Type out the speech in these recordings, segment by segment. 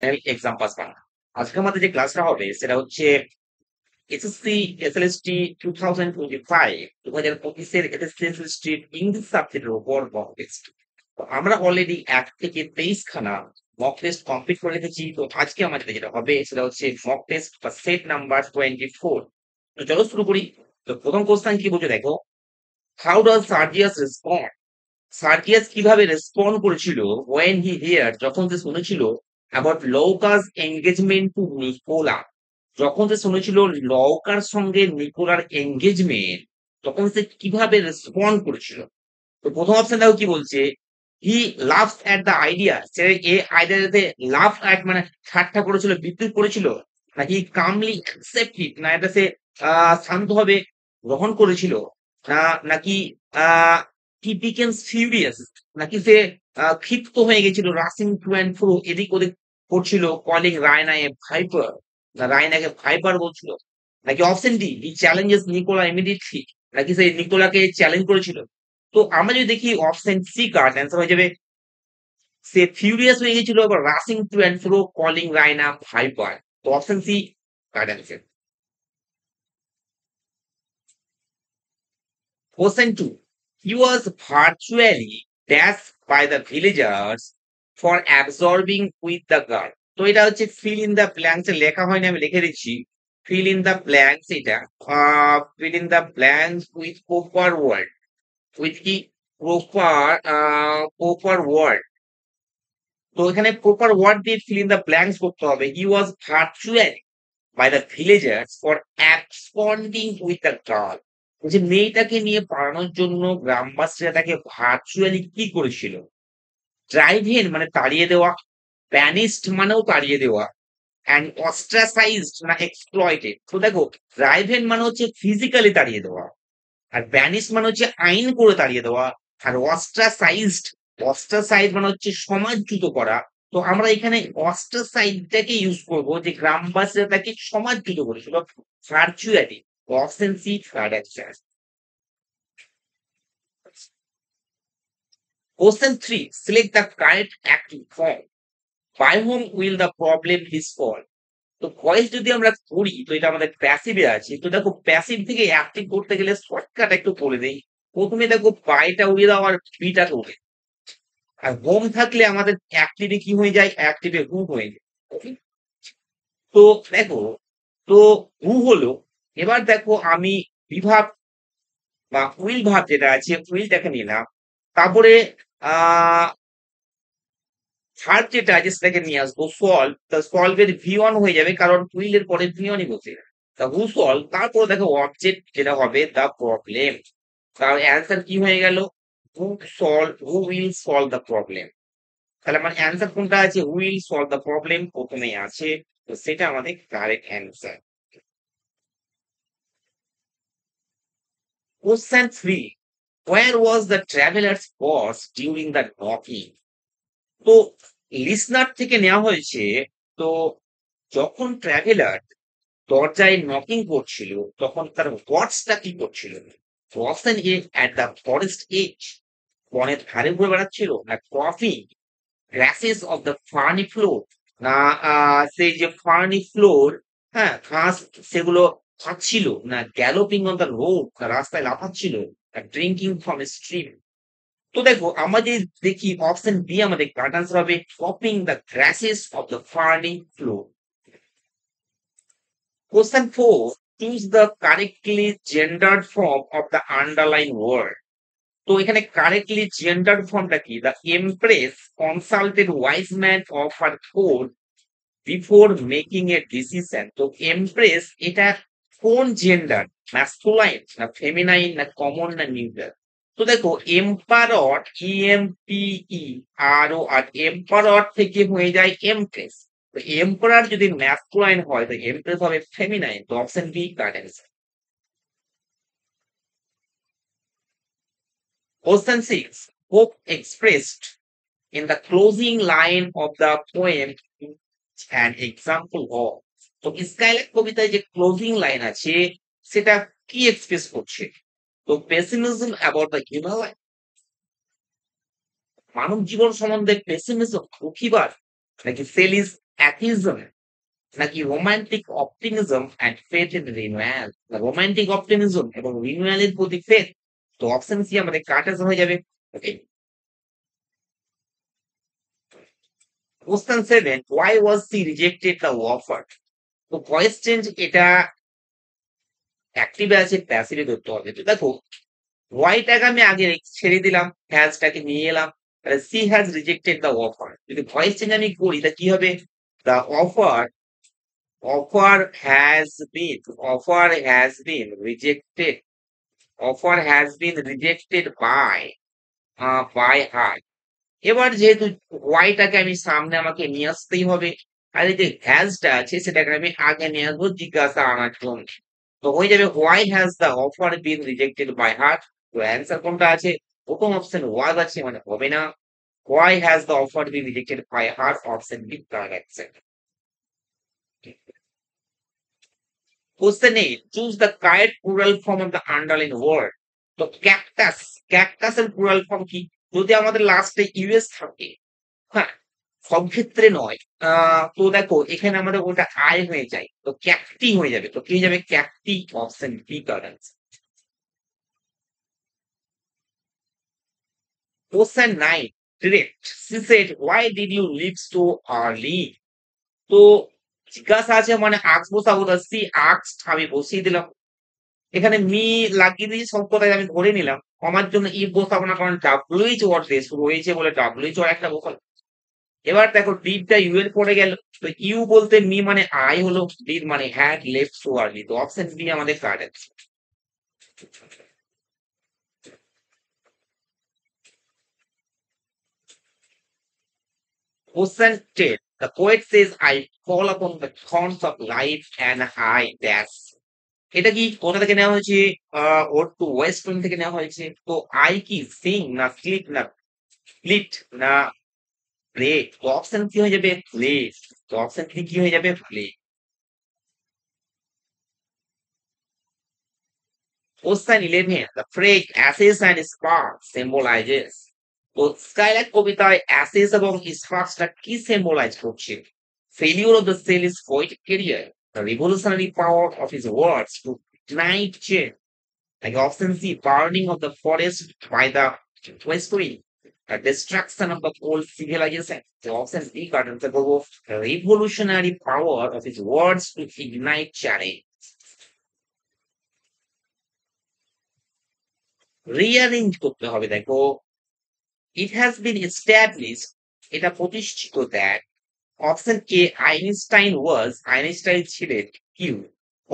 Exam pass Bangla. আজকে আমাদের যে ক্লাসটা হবে সেটা হচ্ছে এসএসসি এসএলএসটি 2025 2025 এর এসএসসি এসএলএসটি ইংলিশ সাবজেক্টের উপর মক টেস্ট। তো আমরা অলরেডি 1 থেকে 23 খানা মক টেস্ট কমপ্লিট করে রেখেছি। তো আজকে আমাদের যেটা হবে সেটা হচ্ছে মক টেস্ট বা সেট নাম্বার 24। তো চলো শুরু করি। তো প্রথম কোশ্চেন কি বলছে দেখো, হাউ ডাজ সার্জিয়াস রেসপন্ড? সার্জিয়াস কিভাবে রেসপন্ড করেছিল ওয়েন হি হিয়ার, যখন সে শুনেছিল অ্যাবাউট লৌকাস এঙ্গেজমেন্ট টু নিকোলা, যখন সে শুনেছিল লৌকার সঙ্গে নিকোলার এঙ্গেজমেন্ট, তখন সে কিভাবে রেসপন্ড করেছিল। তো প্রথম অপশন দেখো কি বলছে, he loves at the idea, সে এই আইডিয়াতে লাভ অ্যাট মানে ঠাট্টা করেছিল, বিদ্রুপ করেছিল, নাকি কামলি অ্যাকসেপ্ট ইট, না এটা সে শান্তভাবে গ্রহণ করেছিল, না নাকি আহ হি বিকেমস ফিউরিয়াস, নাকি সে ক্ষিপ্ত হয়ে গেছিল, রাশিং টু অ্যান্ড ফ্রো, এদিক ওদিক করছিল, কলিং রায়না এ ভাইপার, না রায়নাকে ভাইপার বলছিল, নাকি option D he challenges Nikola immediately, নাকি সে নিকোলাকে চ্যালেঞ্জ করেছিল। তো আমরা যদি দেখি অপশন সি কার্ড অ্যান্সার হয়ে যাবে সে ফিউরিয়াস হয়ে গেছিল বা rushing to and fro calling Raina viper. তো option C card answer. Question 2. He was virtually dashed by the villagers for absorbing with the girl. তো এটা হচ্ছে fill in the blanks এ লেখা হয়নি, আমি লিখে দিচ্ছি। Fill in the blanks এটা fill in the blanks with proper word. With কি proper word। তো এখানে proper word দিয়ে fill in the blanks করতে হবে। He was virtually by the villagers for absconding with the girl। যে মেয়েটাকে নিয়ে পালানোর জন্য গ্রামবাসীরা তাকে ভার্চুয়ালি কি করেছিল। ড্রাইভ মানে তাড়িয়ে দেওয়া, ব্যানিস্ট মানেও তাড়িয়ে দেওয়া, অ্যান্ড অস্ট্রাসাইজড না এক্সপ্লয়েটেড। তো দেখো, ড্রাইভ মানে হচ্ছে ফিজিক্যালি তাড়িয়ে দেওয়া, আর ব্যানিশ মানে হচ্ছে আইন করে তাড়িয়ে দেওয়া, আর অস্ট্রাসাইজড অস্ট্রাসাইজ মানে হচ্ছে সমাজচ্যুত করা। তো আমরা এখানে অস্ট্রাসাইজটাকে ইউজ করবো, যে গ্রামবাসীরা তাকে সমাজচ্যুত করেছিল virtually. Option C third answer. Question 3, select the correct active form. By whom will the problem be solved. তো ভয়েস যদি আমরা করি তো এটা আমাদের প্যাসিভে আছে। তো দেখো, প্যাসিভ থেকে অ্যাক্টিভ করতে গেলে শর্টকাট একটু বলে দেই। প্রথমে দেখো বাইটা উড়িয়ে দাও আর বিটা উড়ে, আর হোম থাকলে আমাদের অ্যাক্টিভে কি হয়ে যায়, অ্যাক্টিভে হু হয়ে যায়। Okay? তো দেখো, তো হু হলো। এবার দেখো আমি বিভাব বা উইল ভাব যেটা আছে উইলটাকে নিলাম, তারপরে আহ ভার্ব যেটা আছে সেটাকে নিয়ে আসবো সলভ। তা সলভের ভি ওয়ান হয়ে যাবে, কারণ উইল এর পরে ভি ওয়ানই বসে। তা হু সলভ, তারপর দেখো অবজেক্ট যেটা হবে দ্য প্রবলেম। তার অ্যান্সার কি হয়ে গেল, who will solve the problem. তাহলে আমার অ্যান্সার কোনটা আছে, উইল সলভ দ্য প্রবলেম প্রথমেই আছে। তো সেটা আমাদের correct answer. Question 3, where was the traveler's pause during the knocking? তো লিসনার থেকে নেওয়া হয়েছে। তো যখন ট্রাভেলার দরজায় নকিং করছিল তখন তার ওয়ার্ডসটা কি করছিল। Option A at the forest edge, বনের ধারে ঘুরে বেড়াচ্ছিল, না coffee grasses of the ferny floor, না সেই যে ফার্নি ফ্লোর, হ্যাঁ ঘাস সেগুলো খাচ্ছিল, না গ্যালোপিং অন দ্য রোড, রাস্তায় লাফাচ্ছিল, না ড্রিঙ্কিং ফ্রম এ স্ট্রিম। তো দেখো আমাদের দেখি অপশন বি আমাদের কারেক্ট আনসার হবে, cropping the grasses of the ferny floor. Question 4. Choose the correctly gendered form of the underlying word. তো এখানে কারেক্টলি জেন্ডার ফর্মটা কি, the empress consulted wise man of her code before making a decision. তো empress এটা কোন gender, masculine না feminine না common না নিউট্রাল। তো দেখো এম্পারর, ইএমপিই আর ও আর এম্পারর থেকে হয়ে যায় এমপ্রেস। তো এম্পারার যদি ম্যাসকুলাইন হয় তো এমপ্রেস হবে ফেমিনাইন। তো option B correct answer. Question 6, hope expressed in the closing line of the poem an example of। তো স্কাইলাইট কবিতায় যে ক্লোজিং লাইন আছে সেটা কি এক্সপ্রেস করছে। তো পেসিমিজম অ্যাবাউট দ্য হিমালয়, মানব জীবন সম্বন্ধে পেসিমিজম দুঃখীবাদ, নাকি সেলিস অ্যাথিজম নাকি romantic optimism and faith in renewal? Romantic optimism এবং রিনুয়ালের প্রতি ফেথ। তো অপশন সি আমাদের কাটাস হয়ে যাবে। Okay, question 7, why was she rejected the offer? তো ভয়েস চেঞ্জ এটা অ্যাক্টিভে আছে প্যাসিভে ধরতে হবে। তো দেখো ওয়াইটাকে আমি আগে ছেড়ে দিলাম, হ্যাজটাকে নিয়ে এলাম, তাহলে she has rejected the offer. যদি ভয়েস চেঞ্জ আমি করি তা কি হবে? The offer offer has been offer has been rejected offer has been rejected by her। এবার যেহেতু ওয়াইটাকে আমি সামনে আমাকে নিয়ে আসতেই হবে, আর এই যে হ্যাজটা আছে সেটাকে আমি আগে নিয়ে আসবো জিজ্ঞাসা আনার জন্য। তো হয়ে যাবে why has the offer been rejected by her. তো অ্যান্সার কোনটা আছে? প্রথম অপশন ওয়াজ আছে, মানে হবে না। Why has the offer been rejected by her, option B correct. Question 8. Choose the correct plural form of the underlined word. তো cactus, ক্যাকটাসের plural form কি? যদি আমাদের লাস্টে ইউএস থাকে, হ্যাঁ, সব ক্ষেত্রে নয়। তো দেখো এখানে আমাদের ওটা আই হয়ে যায়, তো ক্যাকটি হয়ে যাবে। তো কি হয়ে যাবে? Cacti, option B correct. Question 9. Direct. She said, why did you leave so early? তো জিজ্ঞাসা আছে মানে আক্স বসাবো, সি আক্স আমি বসিয়ে দিলাম। এখানে মি লাগিয়ে দিয়ে সব কথাই আমি ধরে নিলাম। কমার জন্য ইফ বসাবো না, কারণ ডাব্লিউইচ ওয়ার্ড দিয়ে শুরু হয়েছে বলে ডাব্লিউইচ ওয়ার্ড একটা বসাবো। এবার দেখো ডিডটা ইউ এর পরে গেল, তো ইউ বলতে মি মানে আই হলো, ডিড মানে হ্যাড লেফট সো আর্লি। তো অপশন বি আমাদের correct. Question 10. The poet says, I fall upon the thorns of life and I dash. এটা কি কোথা থেকে নেওয়া হয়েছে? ওর টু ওয়েস্ট উইং থেকে নেওয়া হয়েছে। তো আই কি সিং না স্লিপ না স্লিট না প্লে? তো অপশন কি হয়ে যাবে? প্লে। তো অপশন কি হয়ে যাবে? Play. Question 11. The phrase ashes and sparks symbolizes. তো স্কাইলাইট কবিতায় অ্যাসেস এবং স্পার্কসটা কি সিম্বলাইজ করছে? Failure of the cell is poetic career, the revolutionary power of his words to ignite change, like option C, burning of the forest by the west wind, the destruction of the old civilization. The option D card answer করবো revolutionary power of his words to ignite change. Rearrange করতে হবে। দেখো it has been established, এটা প্রতিষ্ঠিত that option A, Einstein ছিলেন Q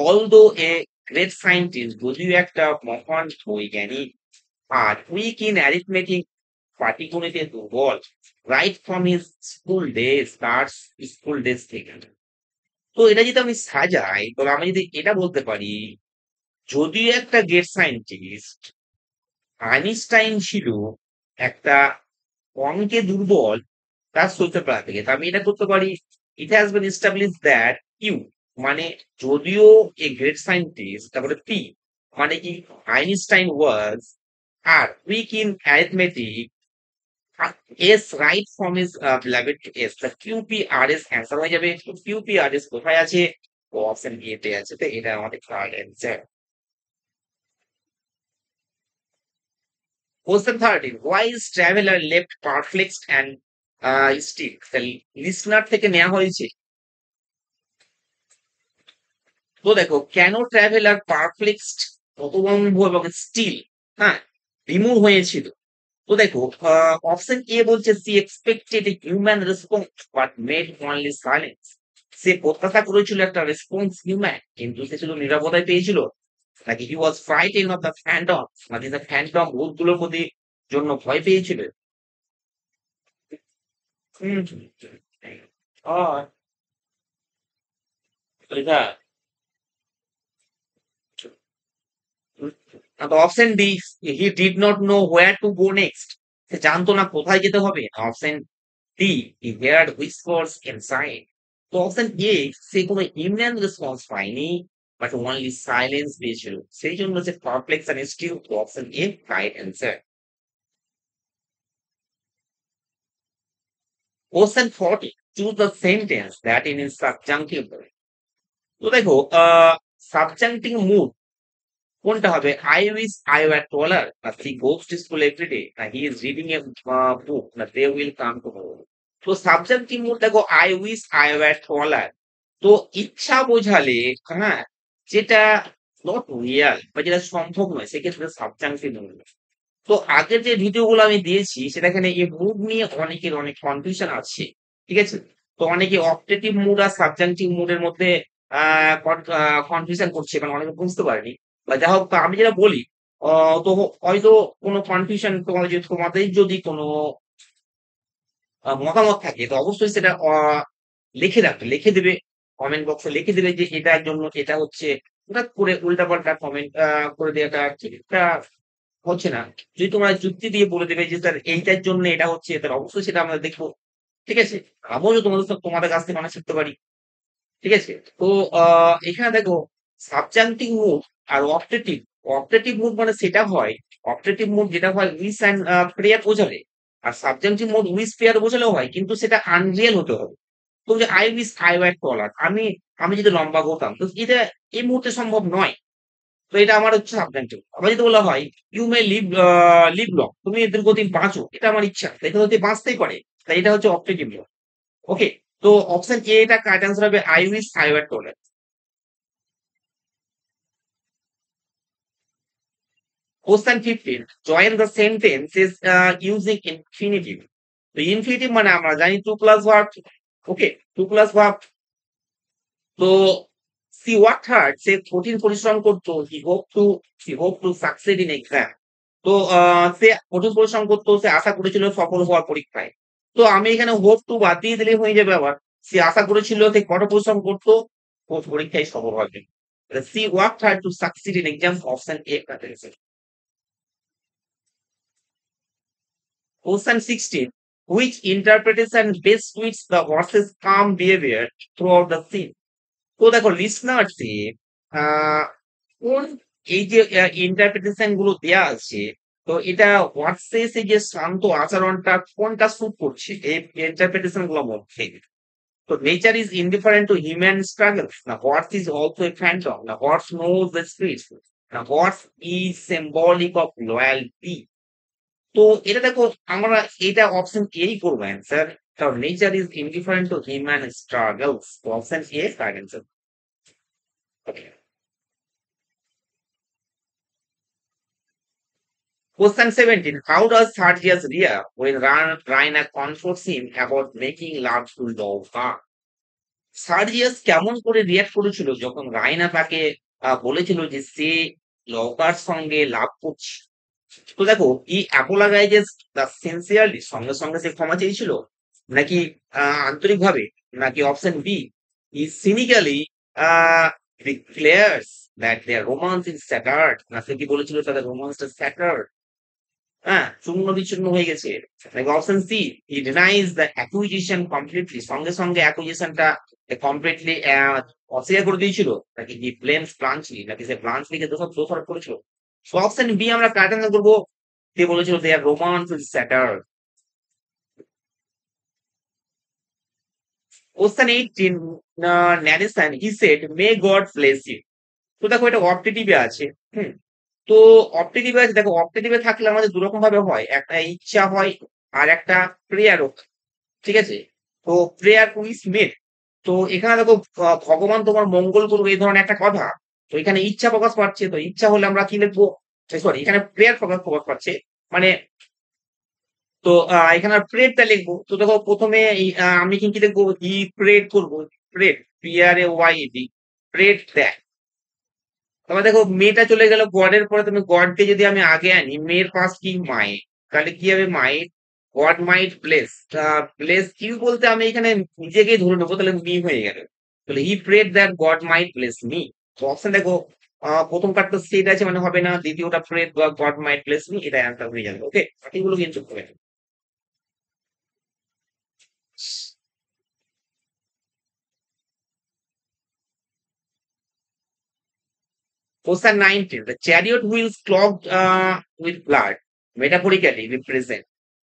although a great scientist, যদিও একটা মহান বৈজ্ঞানিক, আর weak in arithmetic, পাটিগণিতে দুর্বল, right from his school days, তার স্কুল ডেজ থেকে। তো এটা যদি আমি সাজাই, তবে আমি যদি এটা বলতে পারি, যদিও একটা গ্রেট সায়েন্টিস্ট, আইনস্টাইন ছিল একটা অঙ্কে দুর্বল তার ছোটবেলা থেকে। তো আমি এটা করতে পারি, it has been establish that you, মানে যদিও এ গ্রেট সায়েন্টিস্ট, তারপরে পি মানে কি আইনস্টাইন ওয়াজ, আর weak in arithmetic, as right from is beloved to as, the QPRS answer হয়ে যাবে। তো কিউপিআরএস কোথায় আছে? ও অপশন বি তে আছে। তো এটা আমাদের correct answer. Question 13. Why is traveler left perplexed and still? Listener থেকে নেওয়া হয়েছে। তো দেখো কেন ট্রাভেলার পারপ্লেক্সড, হতভম্ব এবং স্টিল, হ্যাঁ, রিমুভ হয়েছিল। তো দেখো অপশন এ বলছে she expected a human response but made only silence. সে প্রত্যাশা করেছিল একটা রেসপন্স হিউম্যান, কিন্তু সে শুধু নিরাপত্তায় পেয়েছিল। নাকি he was frighten of the phantom, মানে দ্য ফ্যান্টম ভূতগুলোর প্রতি জন্য ভয় পেয়েছিল। হুম, আর এটা option D, he did not know where to go next, সে জানতো না কোথায় যেতে হবে। Option D, he heard whispers inside. তো অপশন এ, সে কোনো ইমিডিয়েট রেসপন্স পায়নি, বাট অনলি সাইলেন্স পেয়েছিল, সেই জন্য সে পারপ্লেক্স এন্ড স্টিল। তো option A right answer. Question 40. choose the sentence that in is subjunctive mood. তো দেখো সাবজাংটিভ মুড কোনটা হবে? I wish I were taller, না she goes to school every day, না he is reading a book, না they will come tomorrow. তো subjunctive mood দেখো I wish I were taller, তো ইচ্ছা বোঝালে, হ্যাঁ, যেটা নট রিয়াল বা যেটা সম্ভব নয় সেক্ষেত্রে সাবজাংটিভ মুড। তো আগের যে ভিডিওগুলো আমি দিয়েছি সেটাখানে এই মুড নিয়ে অনেকের অনেক কনফিউশন আছে, ঠিক আছে? তো অনেকে অপটেটিভ মুড আর সাবজাংটিভ মুডের মধ্যে কনফিউশন করছে, কারণ অনেকে বুঝতে পারেনি। বা যা হোক, তো আমি যেটা বলি, তো হয়তো কোনো কনফিউশন তোমাদের যদি কোনো মতামত থাকে তো অবশ্যই সেটা লিখে রাখবে, লিখে দেবে, কমেন্ট বক্সে লিখে দেবে যে এটার জন্য এটা হচ্ছে। হঠাৎ করে উল্টাপাল্টা কমেন্ট করে দেওয়াটা ঠিক একটা হচ্ছে না। যদি তোমরা যুক্তি দিয়ে বলে দেবে যে স্যার এইটার জন্য এটা হচ্ছে, তাহলে অবশ্যই সেটা আমরা দেখবো, ঠিক আছে? আমিও তোমাদের কাছ থেকে অনেক শিখতে পারি, ঠিক আছে? তো এখানে দেখো সাবজাংটিভ মুড আর অপটেটিভ। অপটেটিভ মুড মানে সেটা হয়, অপটেটিভ মুড যেটা হয় উইস অ্যান্ড প্রেয়ার বোঝালে, আর সাবজাংটিভ মুড উইস প্রেয়ার বোঝালেও হয়, কিন্তু সেটা আনরিয়েল হতে হবে। তো যে আই উইস আই ওয়ার টলার, আমি আমি যদি লম্বা হতাম, তো এটা এই মুহূর্তে সম্ভব নয়। তো এটা আমার হচ্ছে সাবজেক্টিভ। আবার যদি বলা হয় you may live live long, তুমি দীর্ঘদিন বাঁচো, এটা আমার ইচ্ছা, তাই এটা হতে বাঁচতেই পারে, তাই এটা হচ্ছে অপটেটিভ লং। ওকে, তো অপশন এ এটা কারেক্ট অ্যান্সার হবে I wish I were taller. Question 15, join the sentences using infinitive. তো ইনফিনিটিভ মানে আমরা জানি to plus verb. Okay, to plus verb. তো সি ওয়ার্ক হার্ড, সে কঠিন পরিশ্রম করতো, he hope to succeed in exam. তো সে কঠিন পরিশ্রম করতো, সে আশা করেছিল সফল হওয়ার পরীক্ষায়। তো আমি এখানে হোপ টু বাদ দিয়ে দিলে হয়ে যাবে। আবার সে আশা করেছিল, সে কঠোর পরিশ্রম করতো ও পরীক্ষায় সফল হবে। She work hard to succeed in exam, option A correct. Question 16. Which interpretation best suits the horse's calm behavior throughout the scene? তো দেখো লিসনার্সে কোন এই যে ইন্টারপ্রিটেশন গুলো দেয়া আছে, তো এটা হোয়াটসেস এই যে শান্ত আচরণটা কোনটা স্যুট করছে এই ইন্টারপ্রিটেশন গুলোর মধ্যে? তো nature is indifferent to human struggle, না হোয়াটস ইজ অলসো এ ফ্যান্টম, না হোয়াটস নোজ দ্য স্পিরিট, না হোয়াটস ইজ সিম্বলিক অফ লয়ালটি। তো এটা দেখো আমরা এটা অপশন এ করবো অ্যান্সার, কারণ nature is indifferent to human struggles, তো option A correct answer. Question 17. How does Sergius react when Raina confronts him about making love to Lova? সার্জিয়াস কেমন করে রিয়াক্ট করেছিল যখন রায়না তাকে বলেছিল যে সে লভার সঙ্গে লাভ করছে? তো দেখো ই অ্যাপোলোজাইজেস দ্য সিনসিয়ারলি, সঙ্গে সঙ্গে সে ক্ষমা চেয়েছিল, নাকি আন্তরিকভাবে, নাকি option B he cynically declares that their romance is shattered, না সে কি বলেছিল তাদের রোমান্সটা স্যাটার্ড, হ্যাঁ, চূর্ণ বিচূর্ণ হয়ে গেছে? নাকি option C he denies the acquisition completely, সঙ্গে সঙ্গে অ্যাকুইজিশনটা কমপ্লিটলি অস্বীকার করে দিয়েছিল, নাকি হি ব্লেমস ব্লাঞ্চলি, নাকি সে ব্লাঞ্চলিকে দোষারোপ করেছিল? সো অপশন বি আমরা কারেক্ট অ্যান্সার করবো, সে বলেছিল their romance is shattered. Question 18, narration he said may God bless you. তো দেখো এটা অপটেটিভে আছে। হুম, তো অপটেটিভে আছে, দেখো অপটেটিভে থাকলে আমাদের দুরকম ভাবে হয়, একটা ইচ্ছা হয় আর একটা প্রেয়ারও, ঠিক আছে? তো প্রেয়ার উইস মেড, তো এখানে দেখো ভগবান তোমার মঙ্গল করুক এই ধরনের একটা কথা, তো এখানে ইচ্ছা প্রকাশ পাচ্ছে, তো ইচ্ছা হলে আমরা কি লিখবো? সরি, এখানে প্রেয়ার প্রকাশ পাচ্ছে, মানে তো এখানে প্রেডটা লিখবো। তো দেখো প্রথমে আমি কি লিখবো? ই প্রেড করবো, প্রেড, PRAYED, প্রেড দেয়। তারপর দেখো মেয়েটা চলে গেল গডের পরে, তুমি গডকে যদি আমি আগে আনি, মেয়ের পাশ কি মাই, তাহলে কি হবে? My God might bless, bless you বলতে আমি এখানে নিজেকেই ধরে নেবো, তাহলে মি হয়ে গেল। তাহলে he prayed that God might bless me. তো অপশন দেখো প্রথম কার্ডটা সেট আছে মানে হবে না, দ্বিতীয়টা prayed God might bless me, এটা অ্যান্সার হয়ে যাবে। ওকে, বাকিগুলো কিন্তু হবে। Question 19. The chariot wheels clogged with blood metaphorically represent.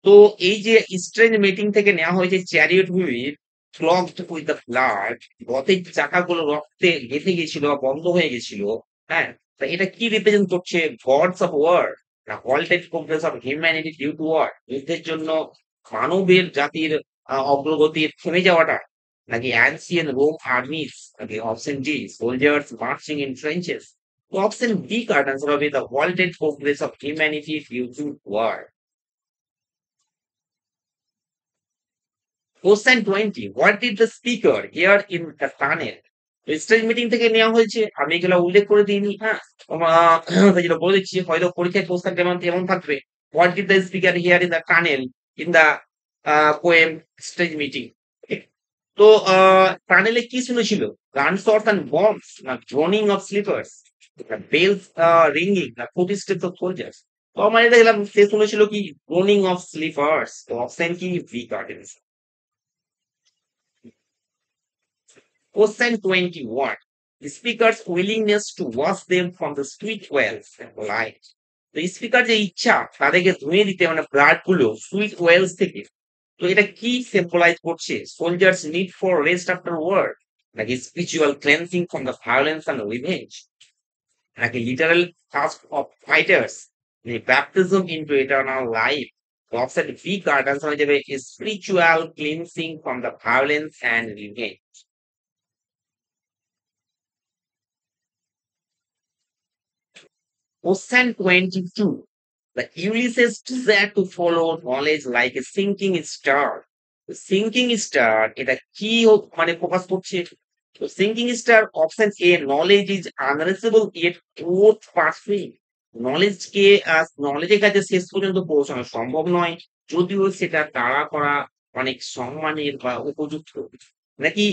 তো এই যে স্ট্রেঞ্জ মিটিং থেকে নেওয়া হয়েছে chariot wheel, clogged with the blood, রথের চাকাগুলো রক্তে গেঁথে গেছিল বা বন্ধ হয়ে গেছিল। হ্যাঁ? তো এটা কি রিপ্রেজেন্ট করছে? গডস অফ ওয়ার না halted progress of humanity due to war? যুদ্ধের জন্য মানবের জাতির অগ্রগতির থেমে যাওয়াটা? নাকি ancient Rome armies? নাকি option D soldiers marching in trenches? তো অপশন বি কারেক্ট আনসার হবে the halted progress of humanity due to war. Question 20. What did the speaker hear in the tunnel? Stage meeting থেকে নেওয়া হয়েছে, আমি এগুলো উল্লেখ করে দিইনি। হ্যাঁ, যেটা বলে দিচ্ছি, হয়তো পরীক্ষায় প্রশ্ন যেমন এমন থাকবে, what did the speaker hear in the tunnel in the poem Strange Meeting. তো টানেলে কি শুনেছিল? গান শটস অ্যান্ড বম্বস, না droning of sleepers, bells ringing, না ফুটস্টেপস অফ সোলজার্স? তো আমার এটা গেলাম, সে শুনেছিল কি ড্রোনিং অফ স্লিপার্স। তো অপশন কি ভি কার্টেন্স। Question 21. The speaker's willingness to wash them from the sweet wells and light. তো স্পিকার যে ইচ্ছা তাদেরকে ধুয়ে দিতে মানে ব্লাড গুলো সুইট ওয়েলস থেকে, তো এটা কি সিম্বলাইজ করছে? Soldiers need for rest after war, নাকি spiritual cleansing from the violence and revenge, নাকি literal task of fighters, baptism into eternal life? Option B correct answer হয়ে যাবে spiritual cleansing from the violence and revenge. Question 22. The Ulysses desire to follow knowledge like a sinking star. The sinking star এটা কি মানে focus করছে? তো sinking star option A knowledge is unreachable yet worth pursuing. নলেজকে নলেজের কাছে শেষ পর্যন্ত পৌঁছানো সম্ভব নয়, যদিও সেটা তাড়া করা অনেক সম্মানের বা উপযুক্ত। নাকি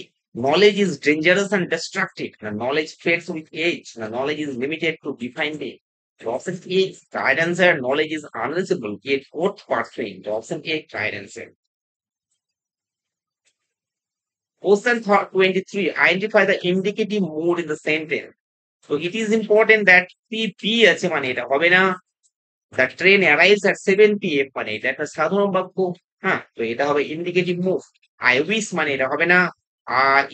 knowledge is dangerous and destructive, না knowledge fades with age, না knowledge is limited to defined day? The option A, right answer, knowledge is unreachable yet worth pursuing. The option A, right answer. Question 23. Identify the indicative mood in the sentence. So it is important that P আছে মানে এটা হবে না the train arrives at 7 p.m. মানে এটা একটা সাধারণ বাক্য। হ্যাঁ, তো এটা হবে indicative mood. I wish মানে এটা হবে না।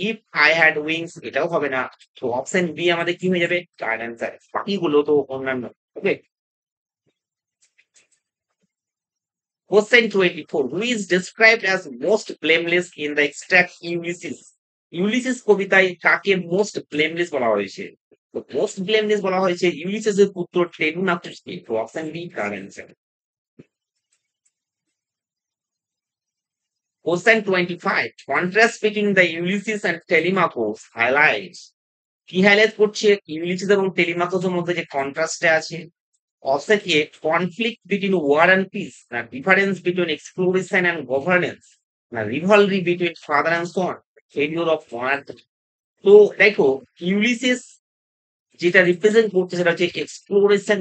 if I had wings এটাও হবে না। তো অপশন বি আমাদের কি হয়ে যাবে? Right answer. বাকিগুলো তো অন্যান্য। ওকে। Question 24. Who is described as most blameless in the extract Ulysses? Ulysses কবিতায় কাকে মোস্ট ব্লেমলেস বলা হয়েছে? তো মোস্ট ব্লেমলেস বলা হয়েছে ইউলিসিসের পুত্র টেলিমাকুসকে। তো option B correct answer. Question 25. Contrast between the Ulysses and Telemachus highlights. কি হাইলাইট করছে ইউলিসিস এবং টেলিমাকুসের মধ্যে যে কন্ট্রাস্টে আছে? Option A, conflict between war and peace, the difference between exploration and governance, the rivalry between father and son, failure of monarchy. তো দেখো Ulysses যেটা represent করছে সেটা হচ্ছে এক্সপ্লোরেশন,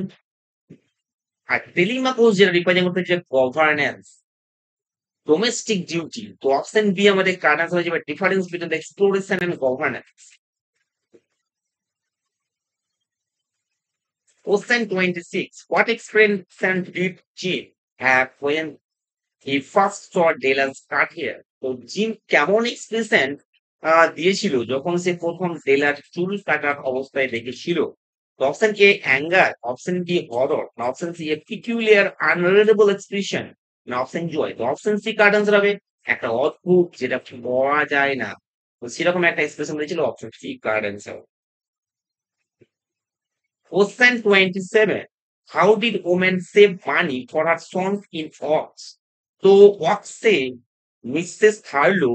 আর টেলিমাকোস যেটা রিপ্রেজেন্ট করছে হচ্ছে গভর্নেন্স, ডোমেস্টিক ডিউটি। তো অপশন বি আমাদের কারেক্ট আনসার হয়ে যাবে difference between the exploration and governance. Question 26. What expression did Jim have when he first saw Dylan's cut here? তো জিম কেমন এক্সপ্রেশন দিয়েছিল যখন সে প্রথম ডেলার চুল কাটার অবস্থায় দেখেছিল? তো option A anger, option B horror, না option C a peculiar unreadable expression, না অপশন জয়? তো অপশন সি কার্ড আনসার হবে একটা অদ্ভুত যেটা বলা যায় না, তো সেরকম একটা এক্সপ্রেশন দিয়েছিল। Option C correct answer. Question 27. How did woman save money for her sons in Ox? তো অক্সে মিসেস থার্লো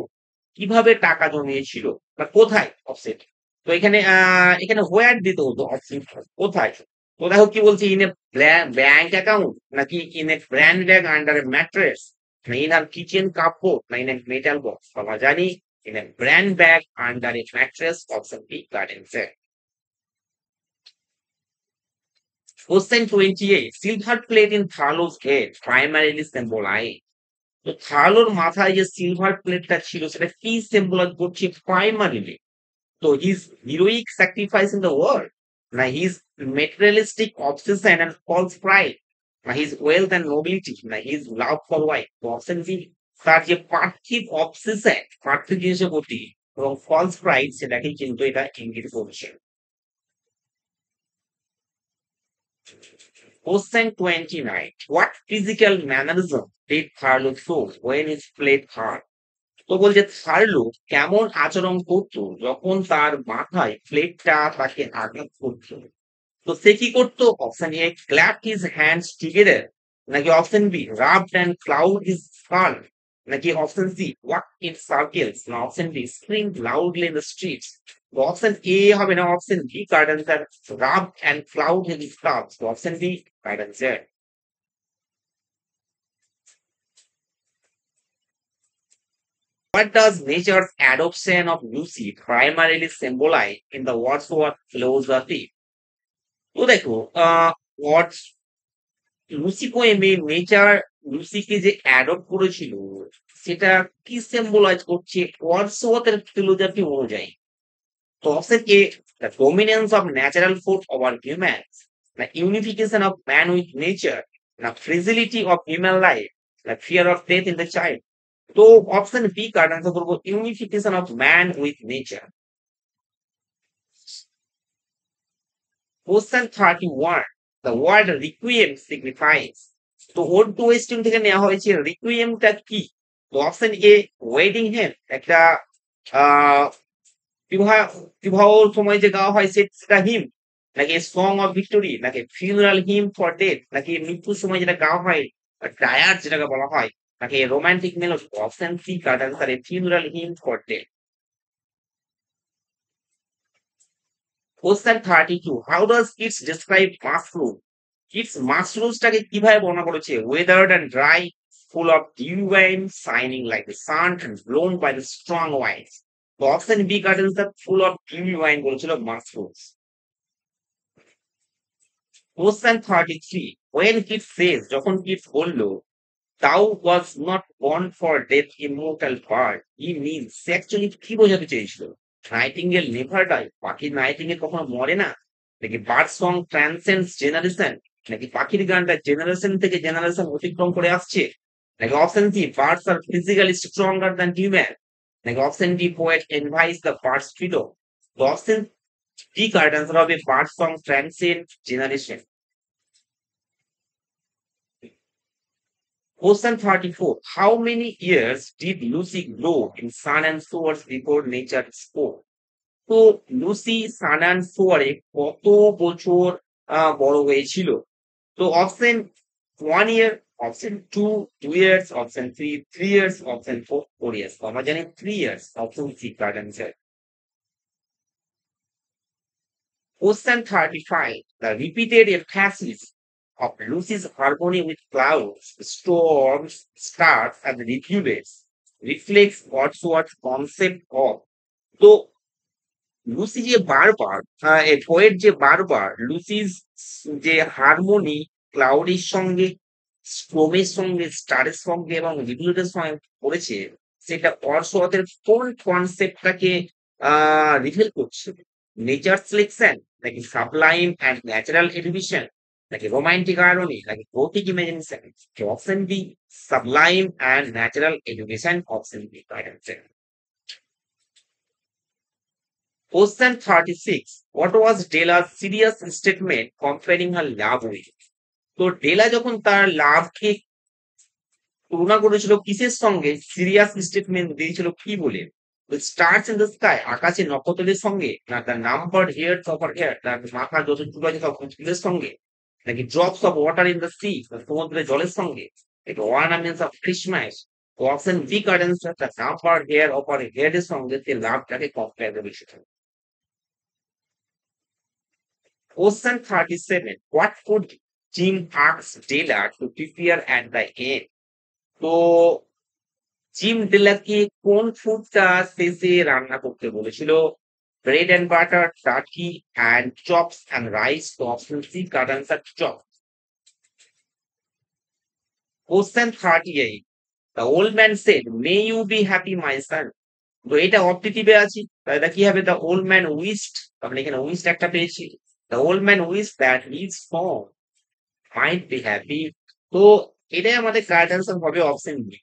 কিভাবে টাকা জমিয়েছিল বা কোথায়? অফসেট। তো এখানে এখানে হোয়ার দিতে হতো, অপশন কোথায়। তো দেখো কি বলছি, ইন এ ব্যাংক অ্যাকাউন্ট, নাকি in a brand bag under a mattress, না ইন আর কিচেন কাপবোর্ড, না ইন এ মেটাল বক্স? আমরা জানি in a brand bag under a mattress. Option B correct answer. Question 28. Silver plate in Thalos head primarily symbolize. তো থার্লোর মাথায় যে silver প্লেটটা ছিল সেটা কি সিম্বলাইজ করছে প্রাইমারিলি? তো his heroic sacrifice in the world, না his materialistic obsession and false pride, না হিজ ওয়েলথ অ্যান্ড নোবিলিটি, না হিজ লাভ ফর ওয়াইফ? তো অপশন বি তার যে পার্থিব অবসেশন, পার্থিব জিনিসের প্রতি এবং ফলস প্রাইড সেটাকে কিন্তু এটা ইঙ্গিত করছে। Question 29. What physical mannerism did Harlow show when he played hard? তো বলছে থার্লো কেমন আচরণ করতো যখন তার মাথায় প্লেটটা তাকে আঘাত করতো। তো সে কি করতো? Option A clap his hands together, নাকি option B rubbed and clawed his skull, নাকি option C walk in circles, না option D scream loudly in the streets. তো অপশন এ হবে না, option B correct answer, rubbed and clawed his skull. তো option B correct answer. What does nature's adoption of Lucy primarily symbolize in the Wordsworth philosophy? তো দেখো ওয়ার্ডস Lucy পোয়েমে nature লুসিকে যে adopt করেছিল সেটা কি সিম্বলাইজ করছে ওয়ার্ডসওয়ার্থের ফিলোসফি অনুযায়ী। তো option A the dominance of natural force over humans, না unification of man with nature, না ফ্রিজিলিটি অফ হিউম্যান লাইফ, না fear of death in the child. তো অপশন বি কার্ড আনসার করবো unification of man with nature. Question 31. The word requiem signifies. তো old to western থেকে নেওয়া হয়েছে রিকুইয়েমটা কি। তো অপশন এ ওয়েডিং হেম, একটা আহ বিবাহ বিবাহর সময় যে গাওয়া হয় সেটা হিম, নাকি সং অফ ভিক্টোরি, নাকি ফিউনারাল হিম ফর ডেথ, নাকি মৃত্যুর সময় যেটা গাওয়া হয় ডায়ার যেটাকে বলা হয়, নাকি romantic melody. Option C correct answer funeral hymn for death. Question 32. How does kids describe mushroom? Kids mushrooms টাকে কিভাবে বর্ণনা করেছে? Weathered and dry, full of dew wine, shining like the sun and blown by the strong winds. তো option B correct answer full of dew wine বলেছিল mushrooms. Question 33. When kids says, যখন kids বলল thou was not born for death immortal bird, he means say actually কি বোঝাতে চেয়েছিল? Nightingale never die, পাখির nightingale কখনো মরে না, নাকি বার্ড সং ট্রান্সেন্ডস জেনারেশন, নাকি পাখির গানটা জেনারেশন থেকে জেনারেশন অতিক্রম করে আসছে, নাকি option C birds are physically stronger than human, নাকি option D poet envies the birds freedom. তো অপশন ডি কারেক্ট অ্যান্সার হবে bird song transcend generation. Question 34. How many years did Lucy grow in Sun and Swords before nature spoke? তো Lucy sun and সোয়ারে কত বছর বড় হয়েছিল? তো option 1 year, option 2 2 years, option 3 3 years, option 4 4 years। তো আমরা জানি 3 years, option C correct answer. Question 35. The repeated emphasis of Lucy's harmony with clouds, storms, stars, and revulsions reflects Wordsworth's concept of. তো লুসি যে বারবার poet যে বারবার লুসির যে harmony ক্লাউডের সঙ্গে, স্ট্রোমের সঙ্গে, স্টারের সঙ্গে এবং রিভিউলের সঙ্গে করেছে, সেটা ওয়ার্ডসওয়ার্থের কোন কনসেপ্টটাকে রিভিল করছে? নেচার সিলেকশন, নাকি সাবলাইম অ্যান্ড ন্যাচারাল এলিভেশন, নাকি রোমান্টিক আয়রনি, নাকি ভৌতিক imagination. Option B sublime and natural elevation, option B correct. Question 36. What was Dela's serious statement comparing her love with? তো ডেলা যখন তার লাভকে তুলনা করেছিল কিসের সঙ্গে, সিরিয়াস স্টেটমেন্ট দিয়েছিল কি বলে? স্টার্স ইন দ্য স্কাই, আকাশে নক্ষত্রদের সঙ্গে, না তার number hairs of her hair, তার মাথা যত চুল আছে সব চুলের সঙ্গে, নাকি drops of water in the sea, সমুদ্রের জলের সঙ্গে, নাকি অর্নামেন্টস অফ ক্রিসমাস। তো অপশন বি কারেক্ট অ্যান্সার, তার নাম্বার হেয়ার অফ হার হেয়ারের সঙ্গে সে লাভটাকে কম্পেয়ার করেছিল। Question 37. What could Jim ask Della to prepare at the end? তো জিম ডেলাকে কোন ফুডটা শেষে রান্না করতে বলেছিল? Bread and butter, turkey and chops and rice. তো option C correct answer chop. Question 38. The old man said, may you be happy, my son. তো এটা অপটিটিভে আছি, তাহলে এটা কি হবে? দ্য ওল্ড ম্যান উইশড, আমরা এখানে উইশড একটা পেয়েছি। The old man wish that his son might be happy. তো এটাই আমাদের কারেক্ট অ্যান্সার হবে option B.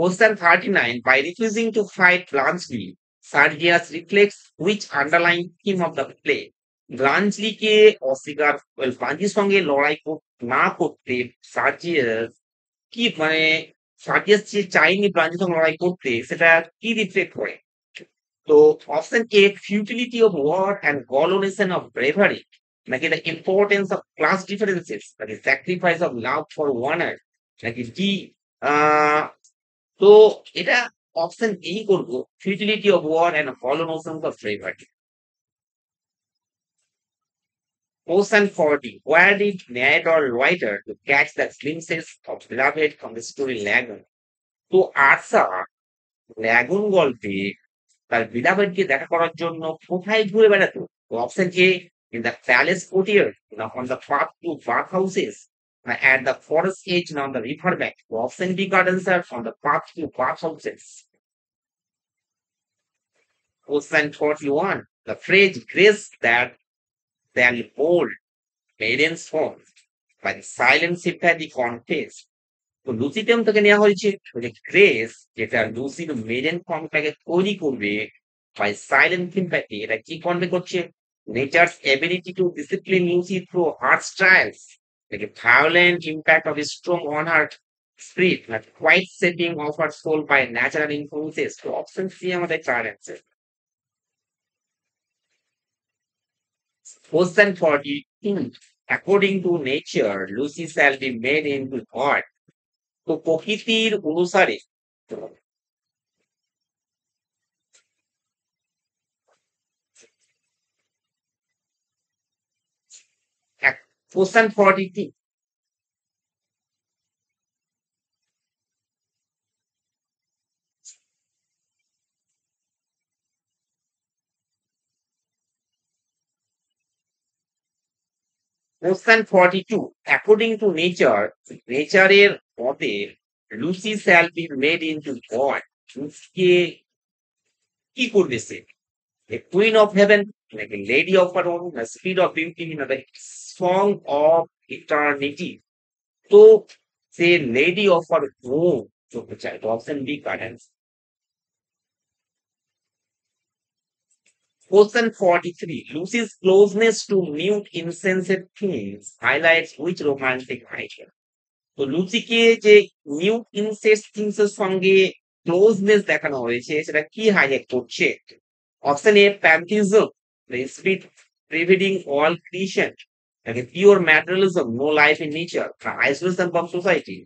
Question 39. By refusing to fight Blanchely, Sardius reflects which underlying theme of the play? ব্লাঞ্চলিকে অস্বীকার ব্লাঞ্চির সঙ্গে লড়াই না করতে সার্জিয়াস কি মানে সার্জিয়াস যে চাইনি ব্লাঞ্চির সঙ্গে লড়াই করতে সেটা কি রিফ্লেক্ট করে? তো option A futility of war and hollow notions of bravery, নাকি the importance of class differences, নাকি sacrifice of love for honour, নাকি ডি তো এটা অপশন এই করবো, futility of war and hollow notions of bravery. Question 40. Where did narrator writer to catch the glimpses of beloved from the story Lagoon? তো ARSA ল্যাগুন গল্পে তার belovedকে দেখা করার জন্য কোথায় ঘুরে বেড়াতো? তো option A in the palace courtyard, on the path to bath houses, at the forest edge, on the river bank. তো option B correct answer, on the path to bath houses. Question 41. The phrase grace that than bold maidens form by the silent sympathy contest. তো লুসিটেম থেকে নেওয়া হয়েছে grace, যেটা লুসির maiden ফর্মটাকে তৈরি করবে by silent sympathy. এটা কি কনভে করছে? Nature's ability to discipline Lucy through hard trials, like a violent impact of his strong on her spirit, like quite shaping of her soul by natural influences. তো option C আমাদের correct answer. Question 42. According to nature, Lucy shall be made into God. তো প্রকৃতির অনুসারে Question 43. Question 42. According to nature, নেচারের মতে Lucy shall be made into God. লুসিকে কি করবে সে? A queen of heaven, like a lady of her own, a spirit of beauty, the song of eternity. তো সে lady of her own হতে চায়। তো option B correct. Question 43. Lucy's closeness to mute insensate things highlights which romantic idea? তো লুসিকে যে mute incest things এর সঙ্গে closeness দেখানো হয়েছে সেটা কি হাইলাইট করছে? Option A pantheism, the spirit pervading all creation, like a pure materialism, no life in nature, the isolation from society,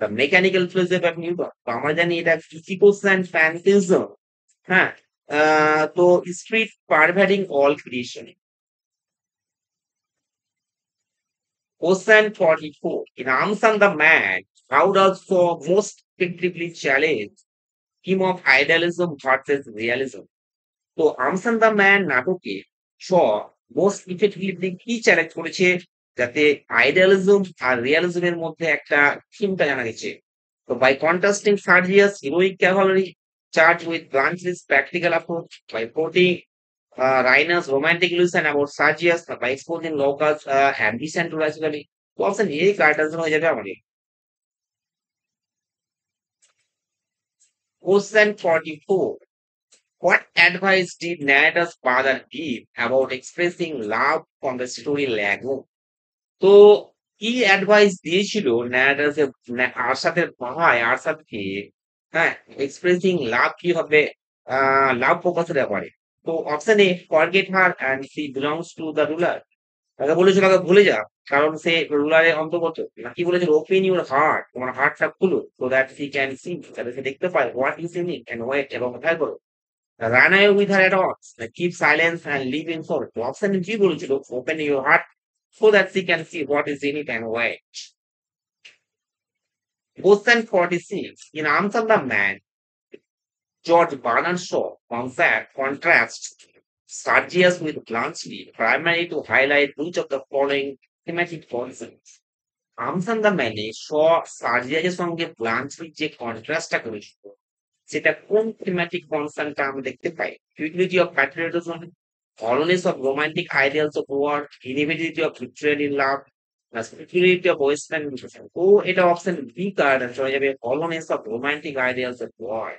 the mechanical philosophy of Newton. তো আমরা জানি এটা ফিজিকোস অ্যান্ড প্যান্থিজম। হ্যাঁ, তো spirit pervading all creation. Question 44. In Amsan the Man, how does so most effectively challenge theme of idealism versus realism? তো আমসান the man নাটকে শ most effectively কি challenge করেছে, যাতে আইডিয়ালিজম আর রিয়ালিজমের মধ্যে একটা থিমটা জানা গেছে? তো by contrasting Sergius's heroic cavalry charge with Bluntschli's practical approach, by quoting Rainer's romantic illusion about Sargius, by exposing Locke's ambition to rationally. তো অপশন এ কার্টার হয়ে যাবে আমাদের। Question 44. What advice did narrator's father give about expressing love from the story Lagoon? তো কি advice দিয়েছিল narrator আরশাদের ভাই আরশাদকে, হ্যাঁ, expressing লাভ কি হবে লাভ প্রকাশের ব্যাপারে? তো option A forget her and she belongs to the ruler, তাকে বলেছিল তাকে ভুলে যা কারণ সে রুলারের অন্তর্গত, নাকি বলেছিল ওপেন ইউর হার্ট, তোমার হার্টটা খুলো, so that she can see, যাতে সে দেখতে পায় what is in it and wait, এবং কোথায় করো run away with her at all, keep silence and live in sorrow. তো অপশন জি বলেছিল open your heart so that she can see what is in it and wait. Question 46. In Answer the Man, George Bernard Shaw contrasts Sargius with Blanchely primarily to highlight which of the following thematic concepts. Answer the Man এ শ সার্জিয়াসের সঙ্গে ব্লাঞ্চলির যে কন্ট্রাস্টটা করেছিল সেটা কোন thematic কনসার্নটা আমরা দেখতে পাই? Futility of patriotism, hollowness of romantic ideals of war, inevitability of betrayal in love, The superiority of Western education. ও এটা option B card চলে যাবে colonies of romantic ideals of war.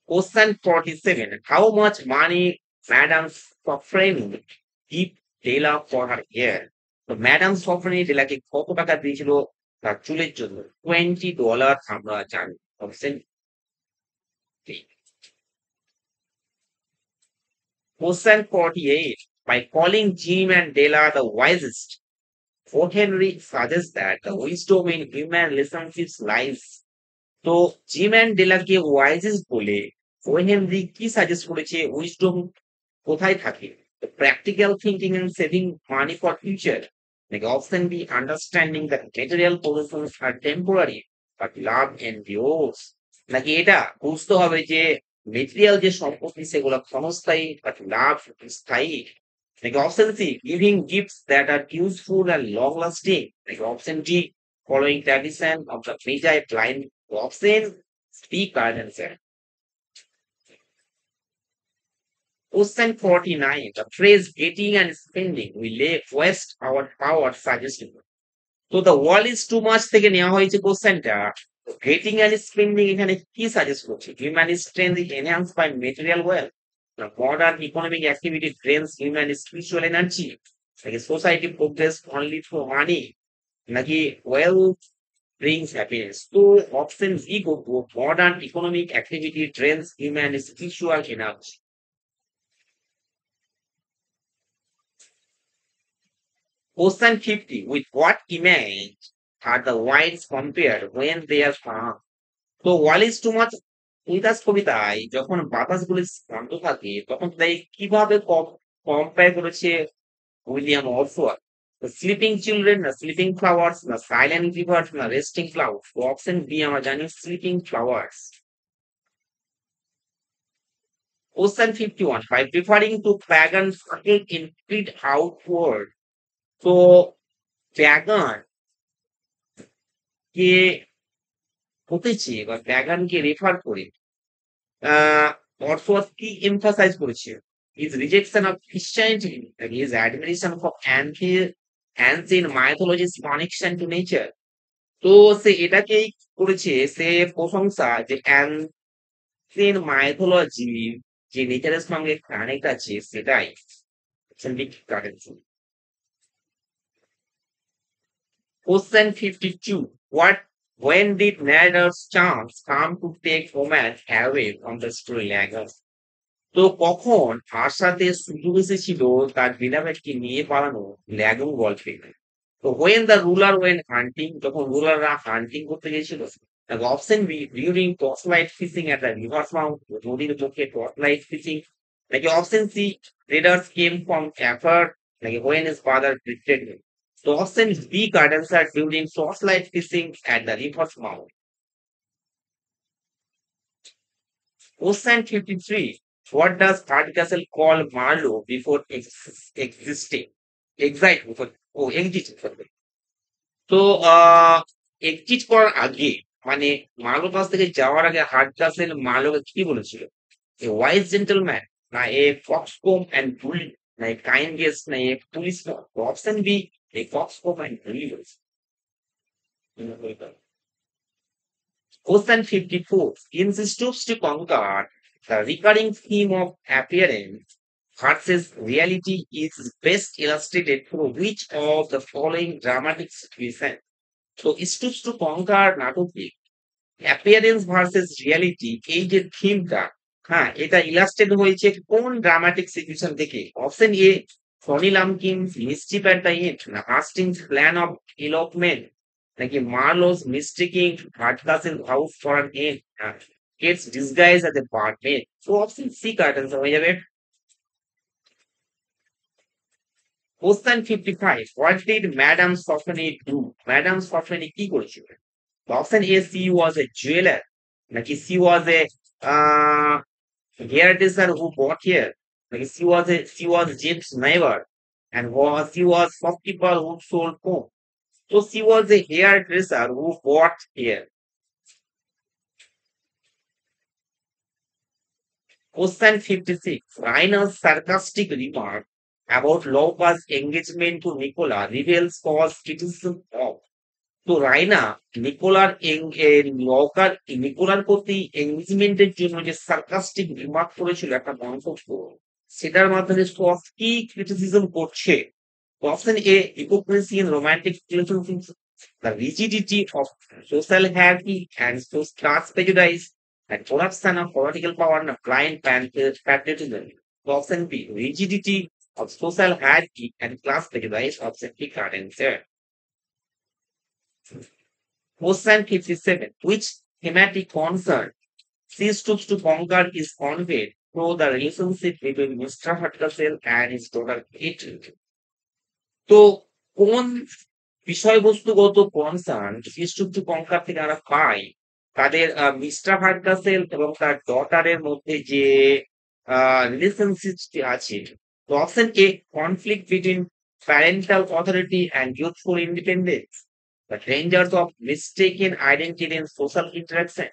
Question 47. How much money Madam Sofreni give Dela for her hair? তো madam Sofronie ডেলাকে কত টাকা দিয়েছিল তার চুলের জন্য? $20 আমরা জানি। Option B. Question 48. By calling Jim and Dela the wisest, O. Henry suggests that the wisdom in human relationships lies. তো জিম অ্যান্ড ডেলাকে ওয়াইজেস বলে ও হেনরি কি সাজেস্ট করেছে উইজডম কোথায় থাকে? Practical thinking and saving money for future, নাকি option B understanding that material possessions are temporary but love endures, নাকি এটা বুঝতে হবে যে মেটেরিয়াল যে সম্পত্তি সেগুলো ক্ষণস্থায়ী বাট লাভ স্থায়ী, নাকি option C giving gifts that are useful and long lasting, নাকি option D following tradition of the Magi blind option speak card answer. Question 49. The phrase getting and spending will lay waste our power suggestion. So the world is too much থেকে নেওয়া হয়েছে কোশ্চেনটা। Getting and spending এখানে কি suggest করছে? Human strength is enhance by material wealth, modern economic activity drains human spiritual energy, নাকি society progress only through money, নাকি wealth brings happiness. So option B go to modern economic activity drains human spiritual energy. Question 50. With what image are the whites compared when they are farm? তো ওয়াল is too much উইদাস কবিতায় যখন বাতাসগুলি শান্ত থাকে তখন তাই কিভাবে compare করেছে William অর্সওয়ার্থ? The sleeping children, the sleeping flowers, the silent rivers, the resting clouds. তো option B আমরা জানি sleeping flowers. Question 51. By preferring to pagan circle in feed outward. তো প্যাগান কে হতেছে বা প্যাগানকে রেফার করে অর্থওয়ার্থ কি এমফাসাইজ করেছে? His rejection of Christianity, his admiration for ancient mythology's connection to nature. তো সে এটাকেই করেছে, সে প্রশংসা যে ancient mythology যে নেচারের সঙ্গে কানেক্ট আছে সেটাই currency. Question 52. When did narrator's chance come to take romance away from the story laggers? তো কখন আশাতে সুযোগ এসেছিল তার বিনাবেটকে নিয়ে পালানো ল্যাগুন গল্পে? তো when the ruler went hunting, যখন রুলাররা হান্টিং করতে গেছিল। Option B during torch light fishing at the river mouth, নদীর মুখে টর্চ লাইট ফিশিং, নাকি option C raiders came from Caffard, নাকি when his father betrayed him. তো option B correct answer during torch light fishing at the river mouth. Question 53. What does Hardcastle call Marlowe before existing? Exit before, oh, exit করবে। তো exit করার আগে মানে মার্লোর কাছ থেকে যাওয়ার আগে হার্ডকাসেল মার্লোকে কি বলেছিল? এ ওয়াইজ জেন্টলম্যান, না এ ফক্সকোম অ্যান্ড বুলি, না এ কাইন্ড গেস্ট, না a police? Option B a coxcomb and bully বলেছে। Question 54. In the Stoops to Conquer, the recurring theme of appearance versus reality is best illustrated through which of the following dramatic situation? So, Stoops to Conquer নাটকে appearance versus reality এই যে থিমটা, হ্যাঁ, এটা illustrate হয়েছে কোন dramatic situation থেকে? Option A Tony Lumpkin mystery at the end, না হাস্টিংস প্ল্যান অফ ইলপমেন্ট, নাকি Marlow's mistaking Hardcastle house for an inn Kate's disguise as a barmaid. So option C correct answer হয়ে যাবে। Question 55. What did Madame Sofronie do? Madame Sofronie কি করেছিল? Option A, she was a jeweler, like she was a hairdresser who bought here, like she was James neighbor, and she was shopkeeper who sold comb. So she was a hairdresser who bought here. Question 56. Rainer's sarcastic remark about Lopa's engagement to Nicola reveals cause criticism of. তো রাইনা নিকোলার প্রতি এঙ্গেজমেন্টের জন্য যে sarcastic remark করেছিল একটা মন্তব্য, সেটার মাধ্যমে stuff কি ক্রিটিসিজম করছে? Option A, hypocrisy in romantic relationships, the rigidity of social hierarchy and class prejudice, and corruption of political power and blind patriotism. Option B, rigidity of social hierarchy and class prejudice. Option B, correct answer. Question 57. Which thematic concern cease to conquer is conveyed through the relationship between Mr. Hutcastle and his daughter Kate? তো কোন বিষয়বস্তুগত concern two কঙ্কার থেকে আমরা পাই তাদের mister হার্কাসেল এবং তার ডটারের মধ্যে যে রিলেশনশিপটি আছে? তো option A, conflict between parental authority and youthful independence, the dangers of mistaken identity in social interaction,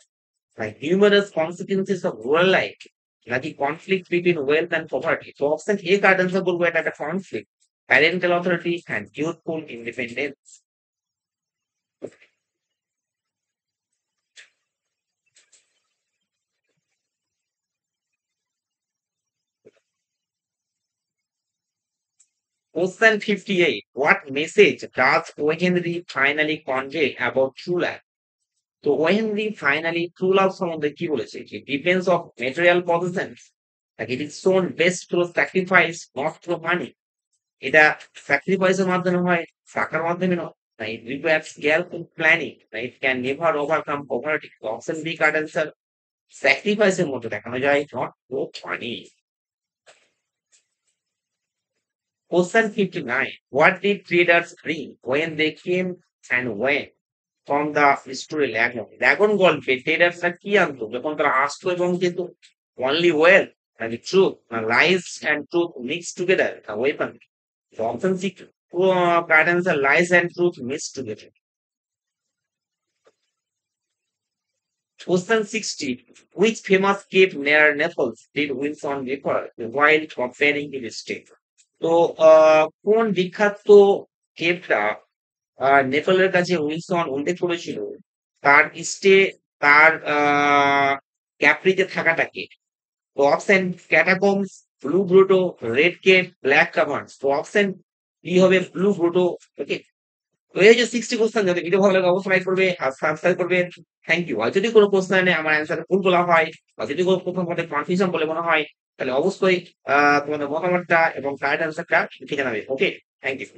the humorous consequences of rural life, নাকি conflict between wealth and poverty? তো অপশন এ কার্ড আনসার বলবো, এটা একটা conflict, parental authority and youthful independence. Question 58. What message does O. Henry finally convey about true love? তো O. Henry finally true love সম্বন্ধে কি বলেছে? যে defence of material positions, like it is shown best through sacrifice, not through money. এটা স্যাক্রিফাইসের মাধ্যমে হয়, টাকার মাধ্যমে নয়। It requires careful planning. It can never overcome poverty. Option B correct answer, স্যাক্রিফাইসের মধ্যে দেখানো যায়, not through money. Question 59. What did traders bring when they came and went from the story Lagon? Lagon গল্পে ট্রেডার্সরা কি আনতো যখন তারা আসতো এবং যেত? Only wealth and the truth, lies and truth mixed together, a weapon. So option C, correct answer, lies and truth mixed together. Question 60. Which famous cave near Naples did Wilson refer while comparing the state? তো কোন বিখ্যাত কেভটা নেপালের কাছে Wilson উল্লেখ করেছিল তার stay, তার ক্যাপ্রিতে থাকাটাকে? তো option catacombs, blue grotto, red cave, black caverns. তো অপশন বি হবে ব্লু ব্রুটো। ওকে, তো এই যে 60 কোশ্চেন, যদি ভিডিও ভালো লাগে অবশ্যই লাইক করবে আর সাবস্ক্রাইব করবে। Thank you. আর যদি কোনো কোশ্চেনে আমার অ্যান্সার ভুল বলা হয় বা যদি কোনো প্রথম মধ্যে কনফিউশন বলে মনে হয়, তাহলে অবশ্যই তোমাদের মতামতটা এবং কারেক্ট অ্যান্সারটা লিখে জানাবে। ওকে, থ্যাংক ইউ।